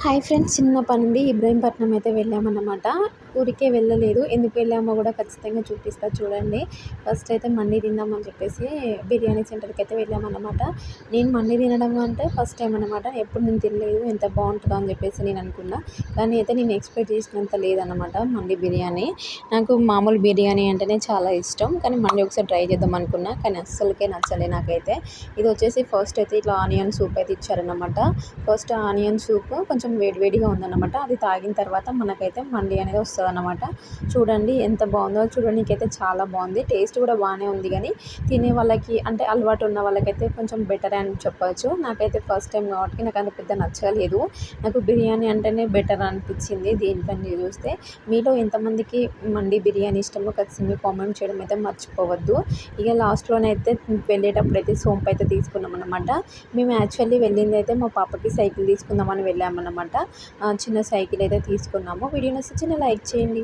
Hi friends, చిన్న పనుండి ఇబ్రహీంపట్నం అయితే వెళ్ళామన్నమాట. ఊరికే వెళ్ళలేదు, ఎందుకు వెళ్ళామో కూడా ఖచ్చితంగా చూపిస్తా చూడండి. ఫస్ట్ అయితే మండి తిందామని చెప్పేసి బిర్యానీ సెంటర్కి అయితే వెళ్ళామన్నమాట. నేను మండి తినడం అంటే ఫస్ట్ టైం అనమాట. ఎప్పుడు నేను తినలేదు, ఎంత బాగుంటుందో అని చెప్పేసి నేను అనుకున్నా. కానీ అయితే నేను ఎక్స్పెక్ట్ చేసినంత లేదన్నమాట మండి బిర్యానీ. నాకు మామూలు బిర్యానీ అంటేనే చాలా ఇష్టం, కానీ మండి ఒకసారి ట్రై చేద్దాం అనుకున్నా, కానీ అస్సలకే నచ్చలే నాకైతే. ఇది వచ్చేసి ఫస్ట్ అయితే ఇట్లా ఆనియన్ సూప్ అయితే ఇచ్చారన్నమాట. ఫస్ట్ ఆనియన్ సూప్ కొంచెం వేడివేడిగా ఉందన్నమాట. అది తాగిన తర్వాత మనకైతే మండి అనేది వస్తుందన్నమాట. చూడండి ఎంత బాగుందో, చూడడానికైతే చాలా బాగుంది. టేస్ట్ కూడా బాగానే ఉంది, కానీ తినే వాళ్ళకి అంటే అలవాటు ఉన్న వాళ్ళకైతే కొంచెం బెటర్ అని చెప్పవచ్చు. నాకైతే ఫస్ట్ టైం కాబట్టి నాకు అంత పెద్ద నచ్చలేదు. నాకు బిర్యానీ అంటేనే బెటర్ అనిపించింది దీనికన్నా చూస్తే. మీలో ఎంతమందికి మండి బిర్యానీ ఇష్టమో ఖచ్చితంగా కామెంట్ చేయడం అయితే మర్చిపోవద్దు. ఇక లాస్ట్లోనైతే వెళ్ళేటప్పుడు అయితే సోంపు అయితే తీసుకున్నాం అనమాట. మేము యాక్చువల్లీ వెళ్ళింది అయితే మా పాపకి సైకిల్ తీసుకుందామని వెళ్ళామన్నమాట. చిన్న సైకిల్ అయితే తీసుకున్నాము. వీడియో నచ్చితే చిన్న లైక్ చేయండి.